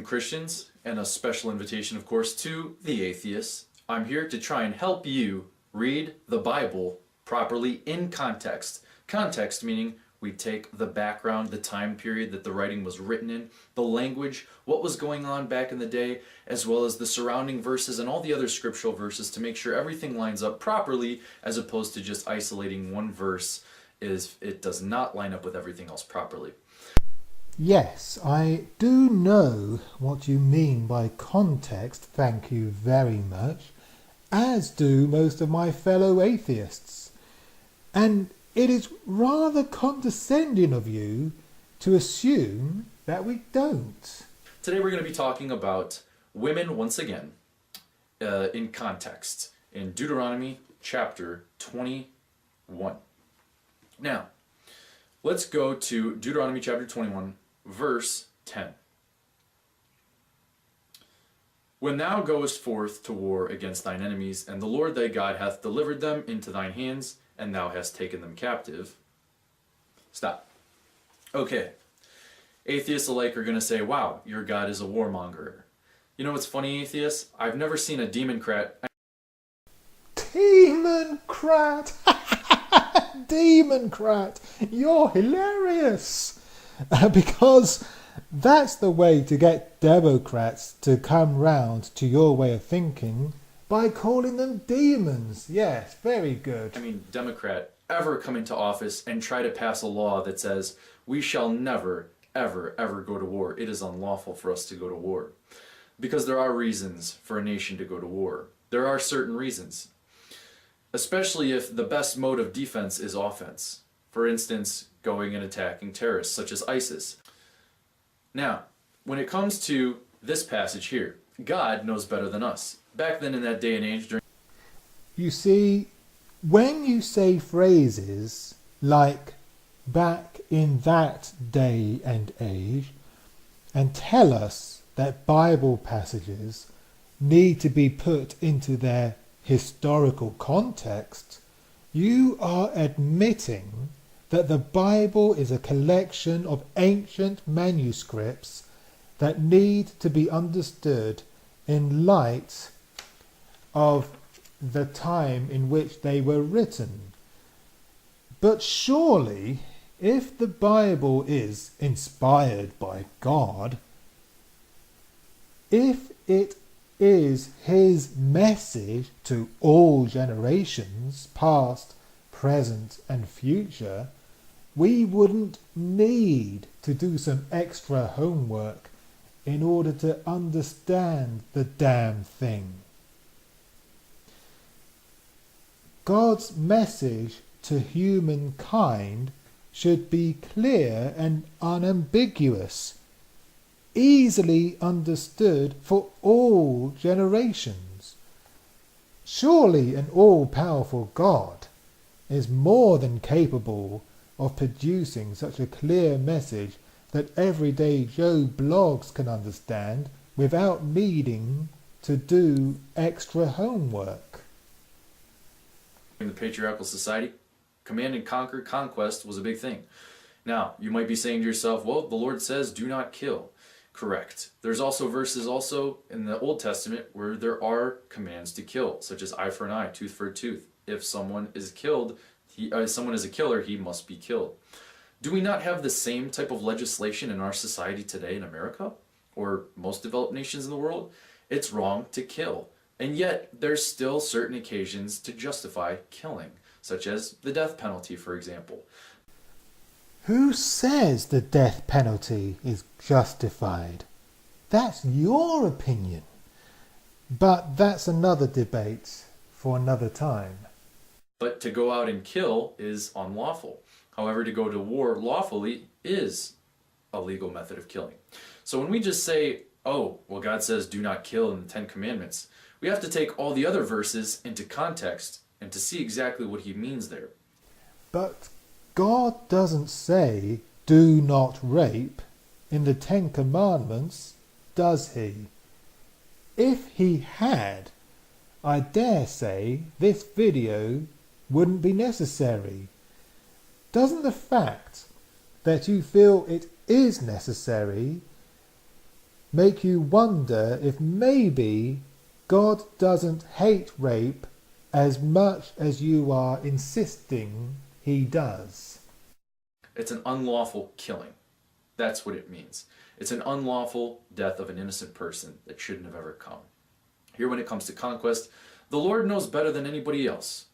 Christians, and a special invitation, of course, to the atheists. I'm here to try and help you read the Bible properly in context. Context meaning we take the background, the time period that the writing was written in, the language, what was going on back in the day, as well as the surrounding verses and all the other scriptural verses to make sure everything lines up properly, as opposed to just isolating one verse if it does not line up with everything else properly. Yes, I do know what you mean by context, thank you very much, as do most of my fellow atheists. And it is rather condescending of you to assume that we don't. Today we're going to be talking about women once again, in context, in Deuteronomy chapter 21. Now, let's go to Deuteronomy chapter 21, verse 10. When thou goest forth to war against thine enemies, and the Lord thy God hath delivered them into thine hands, and thou hast taken them captive. Stop. Okay. Atheists alike are going to say, wow, your God is a warmonger. You know what's funny, atheists? I've never seen a democrat. Democrat! Democrat! You're hilarious! Because that's the way to get Democrats to come round to your way of thinking, by calling them demons. Yes, very good. I mean, Democrat ever come into office and try to pass a law that says we shall never, ever, ever go to war. It is unlawful for us to go to war. Because there are reasons for a nation to go to war. There are certain reasons. Especially if the best mode of defense is offense. For instance, going and attacking terrorists such as ISIS. Now, when it comes to this passage here, God knows better than us. Back then in that day and age, you see, when you say phrases like back in that day and age, and tell us that Bible passages need to be put into their historical context, you are admitting that the Bible is a collection of ancient manuscripts that need to be understood in light of the time in which they were written. But surely, if the Bible is inspired by God, if it is his message to all generations, past, present and future, we wouldn't need to do some extra homework in order to understand the damn thing. God's message to humankind should be clear and unambiguous, easily understood for all generations. Surely an all-powerful God is more than capable of producing such a clear message that everyday Joe Blogs can understand without needing to do extra homework. In the patriarchal society, command and conquer, conquest was a big thing. Now, you might be saying to yourself, well, the Lord says, do not kill. Correct. There's also verses also in the Old Testament where there are commands to kill, such as eye for an eye, tooth for a tooth. If someone is killed, someone is a killer, he must be killed. Do we not have the same type of legislation in our society today in America, or most developed nations in the world? It's wrong to kill. And yet, there's still certain occasions to justify killing, such as the death penalty, for example. Who says the death penalty is justified? That's your opinion. But that's another debate for another time. But to go out and kill is unlawful. However, to go to war lawfully is a legal method of killing. So when we just say, oh, well, God says do not kill in the Ten Commandments, we have to take all the other verses into context and to see exactly what he means there. But God doesn't say do not rape in the Ten Commandments, does he? If he had, I dare say this video wouldn't be necessary. Doesn't the fact that you feel it is necessary make you wonder if maybe God doesn't hate rape as much as you are insisting he does. It's an unlawful killing. That's what it means. It's an unlawful death of an innocent person that shouldn't have ever come. Here, when it comes to conquest, the Lord knows better than anybody else.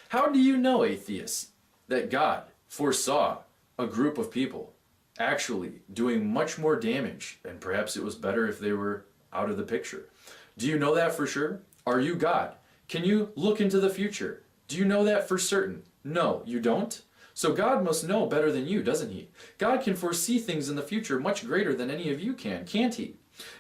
How do you know, atheists, that God foresaw a group of people actually doing much more damage, and perhaps it was better if they were out of the picture? Do you know that for sure? Are you God? Can you look into the future? Do you know that for certain? No, you don't? So God must know better than you, doesn't he? God can foresee things in the future much greater than any of you can, can't he?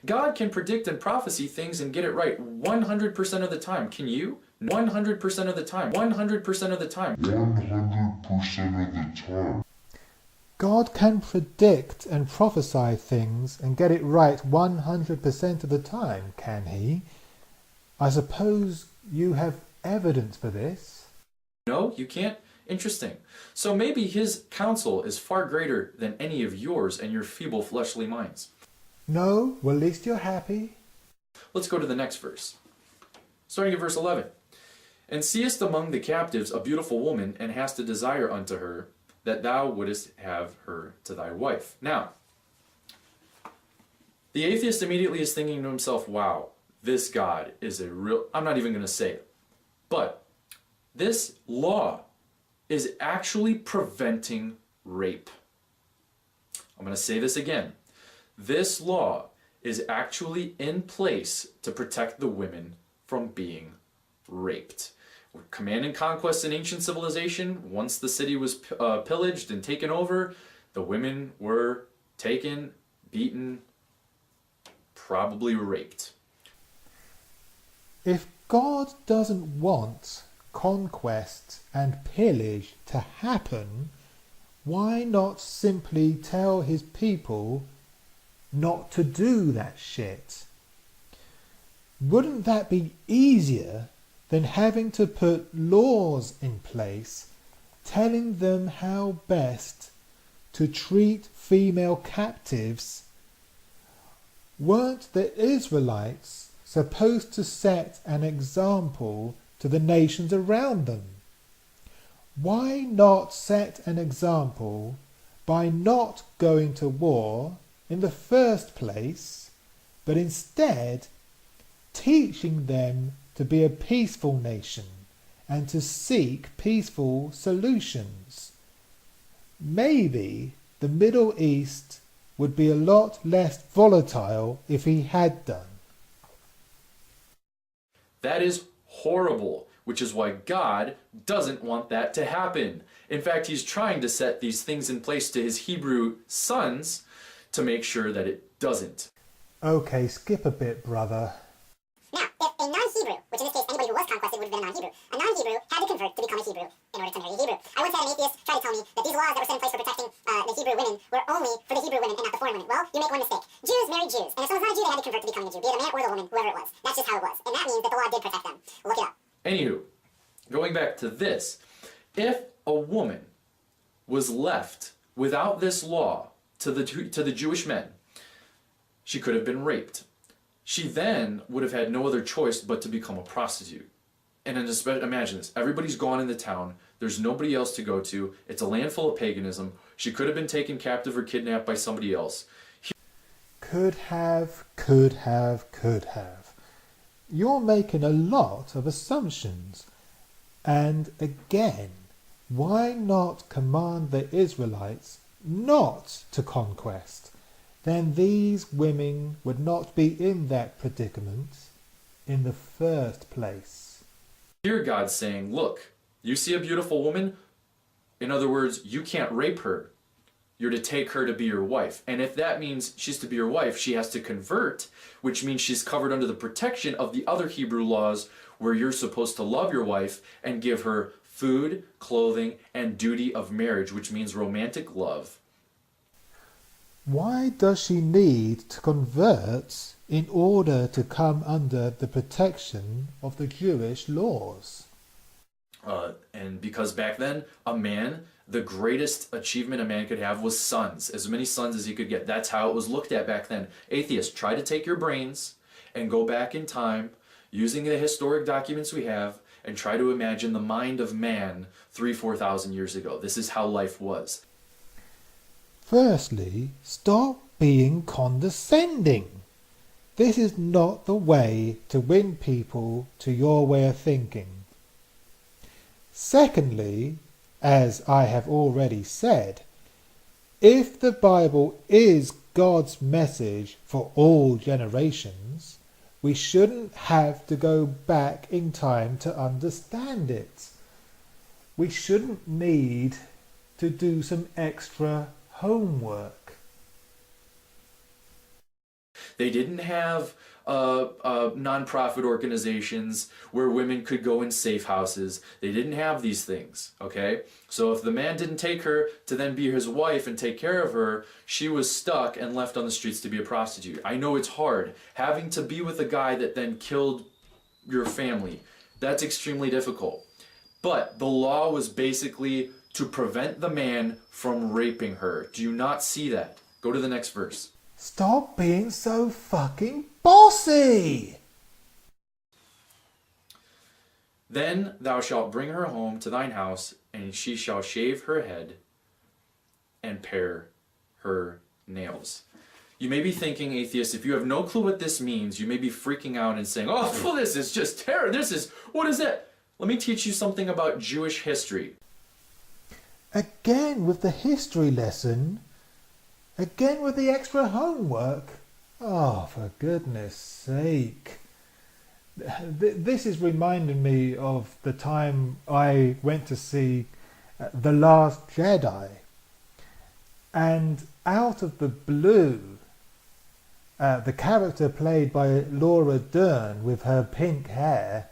God can predict and prophesy things and get it right 100% of the time. Can you? 100% of the time. 100% of the time. 100% of the time. God can predict and prophesy things and get it right 100% of the time, can he? I suppose you have evidence for this. No, you can't? Interesting. So maybe his counsel is far greater than any of yours and your feeble fleshly minds. No? Well, at least you're happy. Let's go to the next verse. Starting at verse 11. And seest among the captives a beautiful woman, and hast a desire unto her, that thou wouldest have her to thy wife. Now, the atheist immediately is thinking to himself, wow, this God is a real... I'm not even going to say it. But this law is actually preventing rape. I'm going to say this again. This law is actually in place to protect the women from being raped. Command and conquest in ancient civilization, once the city was pillaged and taken over, the women were taken, beaten, probably raped. If God doesn't want conquest and pillage to happen, why not simply tell his people not to do that shit? Wouldn't that be easier than having to put laws in place telling them how best to treat female captives? Weren't the Israelites supposed to set an example to the nations around them? Why not set an example by not going to war in the first place, but instead teaching them to be a peaceful nation and to seek peaceful solutions? Maybe the Middle East would be a lot less volatile if he had done. That is horrible, which is why God doesn't want that to happen. In fact, he's trying to set these things in place to his Hebrew sons to make sure that it doesn't. Okay, skip a bit, brother. Now, if a non-Hebrew, which in this case anybody who was conquested would have been a non-Hebrew, had to convert to become a Hebrew in order to marry a Hebrew. I once had an atheist try to tell me that these laws that were set in place for protecting the Hebrew women were only for the Hebrew women and not the foreign women. Well, you make one mistake. Jews married Jews, and if someone's not a Jew, they had to convert to becoming a Jew, be it a man or the woman, whoever it was. That's just how it was. And that means that the law did protect them. Look it up. Anywho, going back to this, if a woman was left without this law to the Jewish men, she could have been raped. She then would have had no other choice but to become a prostitute. And then just imagine this. Everybody's gone in the town. There's nobody else to go to. It's a land full of paganism. She could have been taken captive or kidnapped by somebody else. Could have. You're making a lot of assumptions. And again, why not command the Israelites not to conquest? Then these women would not be in that predicament in the first place. Here God's saying, look, you see a beautiful woman? In other words, you can't rape her. You're to take her to be your wife. And if that means she's to be your wife, she has to convert, which means she's covered under the protection of the other Hebrew laws where you're supposed to love your wife and give her food, clothing, and duty of marriage, which means romantic love. Why does she need to convert in order to come under the protection of the Jewish laws? And because back then, a man, the greatest achievement a man could have was sons, as many sons as he could get. That's how it was looked at back then. Atheists, try to take your brains and go back in time using the historic documents we have and try to imagine the mind of man 4,000 years ago. This is how life was. Firstly, stop being condescending. This is not the way to win people to your way of thinking. Secondly, as I have already said, if the Bible is God's message for all generations, we shouldn't have to go back in time to understand it. We shouldn't need to do some extra homework. They didn't have non-profit organizations where women could go in safe houses. They didn't have these things, okay? So if the man didn't take her to then be his wife and take care of her, she was stuck and left on the streets to be a prostitute. I know it's hard. Having to be with a guy that then killed your family, that's extremely difficult. But the law was basically to prevent the man from raping her. Do you not see that? Go to the next verse. Stop being so fucking bossy! Then thou shalt bring her home to thine house, and she shall shave her head and pare her nails. You may be thinking, atheist, if you have no clue what this means, you may be freaking out and saying, oh, well, this is just terror. What is it? Let me teach you something about Jewish history. Again with the history lesson. Again with the extra homework. Oh, for goodness sake. This is reminding me of the time I went to see The Last Jedi. And out of the blue, the character played by Laura Dern with her pink hair,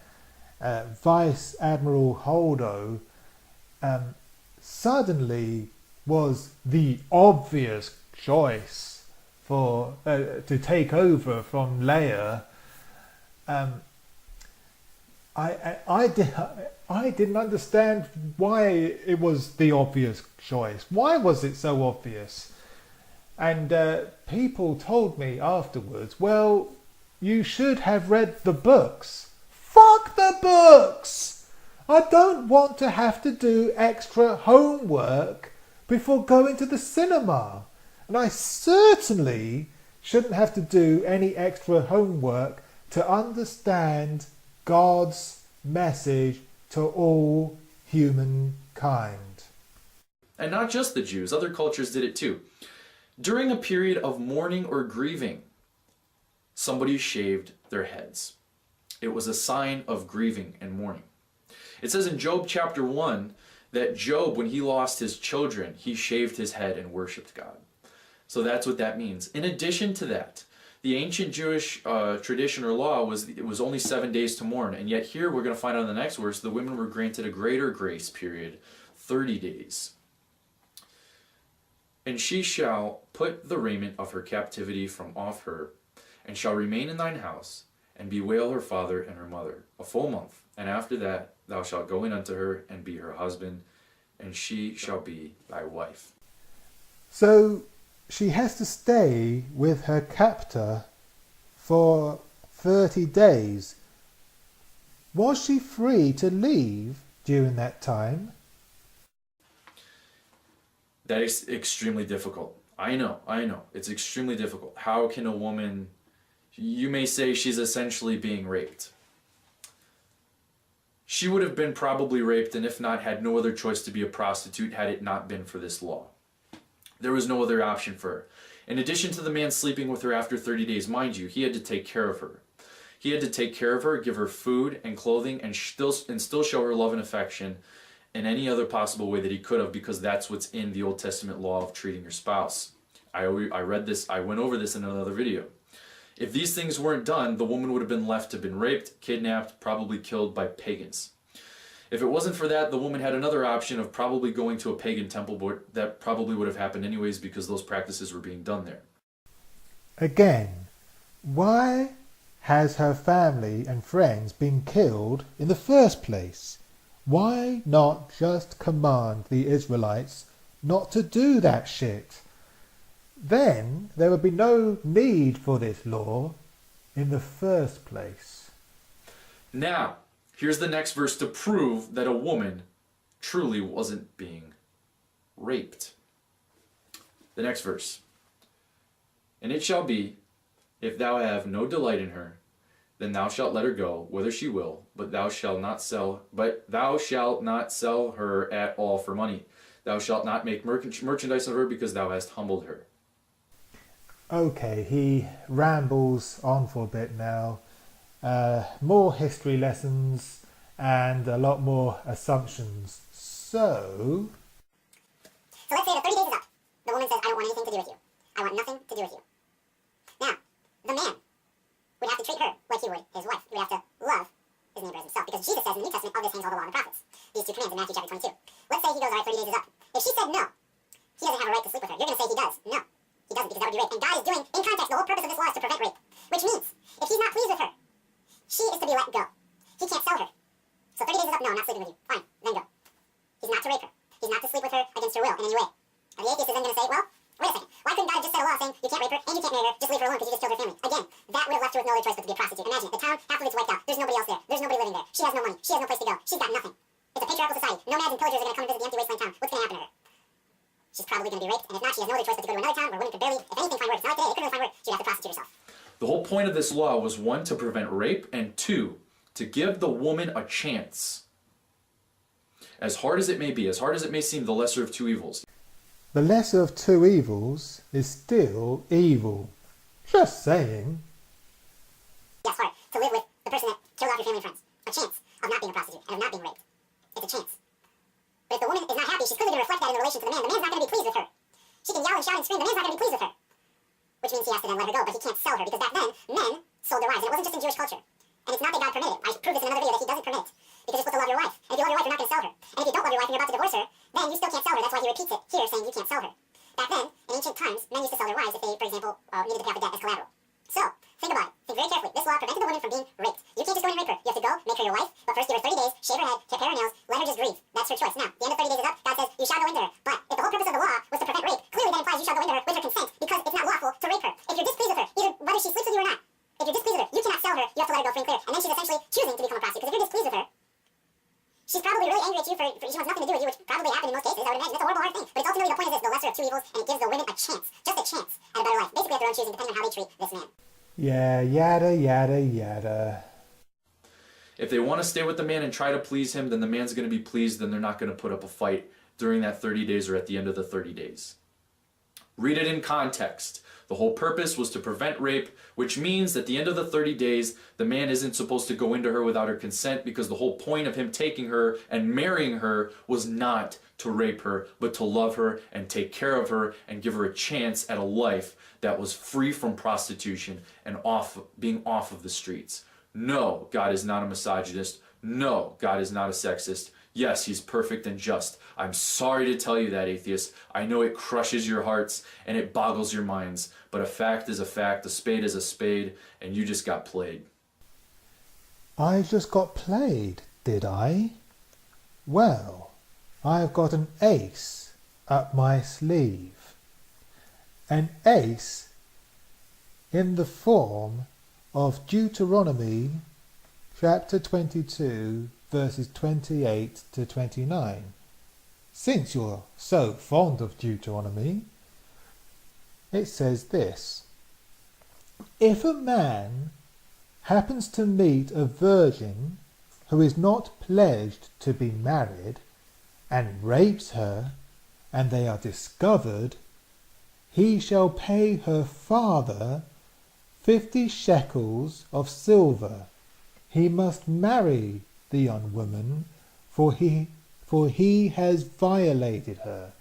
Vice Admiral Holdo, suddenly was the obvious choice for to take over from Leia. I didn't understand why it was the obvious choice. Why was it so obvious? And people told me afterwards, well, you should have read the books. Fuck the books! I don't want to have to do extra homework before going to the cinema. And I certainly shouldn't have to do any extra homework to understand God's message to all humankind. And not just the Jews, other cultures did it too. During a period of mourning or grieving, somebody shaved their heads. It was a sign of grieving and mourning. It says in Job chapter 1 that Job, when he lost his children, he shaved his head and worshipped God. So that's what that means. In addition to that, the ancient Jewish tradition or law was it was only 7 days to mourn. And yet here we're going to find out in the next verse, the women were granted a greater grace period, 30 days. And she shall put the raiment of her captivity from off her, and shall remain in thine house, and bewail her father and her mother a full month. And after that thou shalt go in unto her, and be her husband, and she shall be thy wife. So she has to stay with her captor for 30 days. Was she free to leave during that time? That is extremely difficult. I know. It's extremely difficult. How can a woman, you may say she's essentially being raped. She would have been probably raped, and if not, had no other choice to be a prostitute had it not been for this law. There was no other option for her. In addition to the man sleeping with her after 30 days, mind you, he had to take care of her. He had to take care of her, give her food and clothing, and still show her love and affection in any other possible way that he could have, because that's what's in the Old Testament law of treating your spouse. I read this, I went over this in another video. If these things weren't done, the woman would have been left to have been raped, kidnapped, probably killed by pagans. If it wasn't for that, the woman had another option of probably going to a pagan temple, but that probably would have happened anyways because those practices were being done there. Again, why has her family and friends been killed in the first place? Why not just command the Israelites not to do that shit? Then there would be no need for this law in the first place. Now, here's the next verse to prove that a woman truly wasn't being raped. The next verse. And it shall be, if thou have no delight in her, then thou shalt let her go, whither she will, but thou shalt not sell her at all for money. Thou shalt not make merchandise of her, because thou hast humbled her. Okay, he rambles on for a bit now. More history lessons and a lot more assumptions. So let's say the 30 days is up. The woman says, I don't want anything to do with you. I want nothing to do with you. Now, the man would have to treat her like he would his wife. He would have to love his neighbor as himself. Because Jesus says in the New Testament, of this hangs all the law and the prophets. These two commands in Matthew chapter 22. Let's say he goes, all right, 30 days is up. If she said no, he doesn't have a right to sleep with her. You're going to say he does. No, he doesn't, because that would be rape. And God is doing, in context, the whole purpose of this law is to prevent rape. Which means, if he's not pleased with her, she is to be let go. He can't sell her. So 30 days is up. No, I'm not sleeping with you. Fine, then go. He's not to rape her. He's not to sleep with her against her will in any way. And the atheist is then going to say, well, wait a second. Why couldn't God have just set a law saying you can't rape her and you can't marry her, just leave her alone because you just killed her family? Again, that would have left her with no other choice but to be a prostitute. Imagine it. The town, half of it's wiped out. There's nobody else there. There's nobody living there. She has no money. She has no place to go. She's got nothing. It's a patriarchal society. Nomads and pillagers are going to come and visit the empty wasteland town. What's going to happen to her? She's probably going to be raped, and if not, she has no other choice but to go to another town where women could barely, if anything, find work. It's not like today. They couldn't really find work. She'd have to prostitute herself. The whole point of this law was, one, to prevent rape, and two, to give the woman a chance. As hard as it may be, as hard as it may seem, the lesser of two evils. the lesser of two evils is still evil. Just saying. Yes, hard. To live with the person that killed off your family and friends. A chance of not being a prostitute and of not being raped. It's a chance. But if the woman is not happy, she's clearly going to reflect that in the relation to the man. The man's not going to be pleased with her. She can yell and shout and scream. The man's not going to be pleased with her. Which means he has to then let her go, but he can't sell her, because back then, men sold their wives. And it wasn't just in Jewish culture. And it's not that God permitted it. I should prove this in another video that he doesn't permit. Because you're supposed to love your wife. And if you love your wife, you're not going to sell her. And if you don't love your wife and you're about to divorce her, then you still can't sell her. That's why he repeats it here, saying you can't sell her. Back then, in ancient times, men used to sell their wives if they, for example, needed to pay off a debt as collateral. So, think about it. Think very carefully. This law prevented the woman from being raped. You can't just go in and rape her. You have to go, make her your wife, but first give her 30 days, shave her head, clip her nails, let her just grieve. That's her choice. Now, the end of 30 days is up. God says, you shall go into her. But if the whole purpose of the law was to prevent rape, clearly that implies you shall go into her with her consent, because it's not lawful to rape her. If you're displeased with her, either whether she sleeps with you or not, if you're displeased with her, you cannot sell her. You have to let her go free and clear. And then she's essentially choosing to become a prostitute. Because if you're displeased with her, she's probably really angry at you for she wants nothing to do with you, which probably happened in most cases, I would imagine. That's a horrible, hard thing. But it's ultimately the point is this, the lesser of two evils, and it gives the women a chance, just a chance, at a better life. Basically at their own choosing, depending on how they treat this man. Yeah, yada, yada, yada. If they want to stay with the man and try to please him, then the man's going to be pleased, then they're not going to put up a fight during that 30 days or at the end of the 30 days. Read it in context. The whole purpose was to prevent rape, which means at the end of the 30 days, the man isn't supposed to go into her without her consent, because the whole point of him taking her and marrying her was not to rape her, but to love her and take care of her and give her a chance at a life that was free from prostitution and being off of the streets. No, God is not a misogynist. No, God is not a sexist. Yes, he's perfect and just. I'm sorry to tell you that, atheists. I know it crushes your hearts and it boggles your minds, but a fact is a fact, a spade is a spade, and you just got played. I just got played, did I? Well, I've got an ace up my sleeve. An ace in the form of Deuteronomy chapter 22 verses 28 to 29. Since you're so fond of Deuteronomy, it says this: if a man happens to meet a virgin who is not pledged to be married and rapes her, and they are discovered, he shall pay her father 50 shekels of silver. He must marry the young woman, for he has violated her.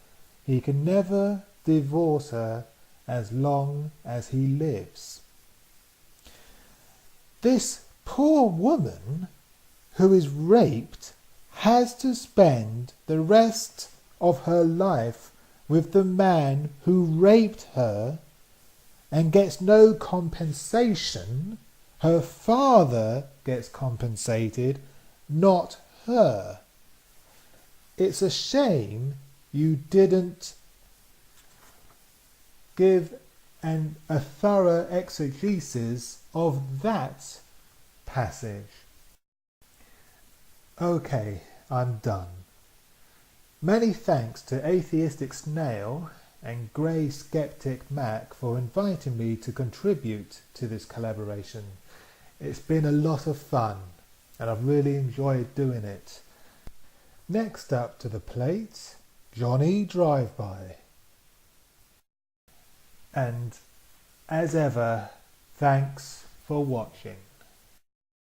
He can never divorce her as long as he lives. This poor woman who is raped has to spend the rest of her life with the man who raped her and gets no compensation. Her father gets compensated, not her. It's a shame you didn't give a thorough exegesis of that passage. Okay, I'm done. Many thanks to Atheistic Snail and Grey Skeptic Mac for inviting me to contribute to this collaboration. It's been a lot of fun and I've really enjoyed doing it. Next up to the plate, Johnny Drive-By. And as ever, thanks for watching.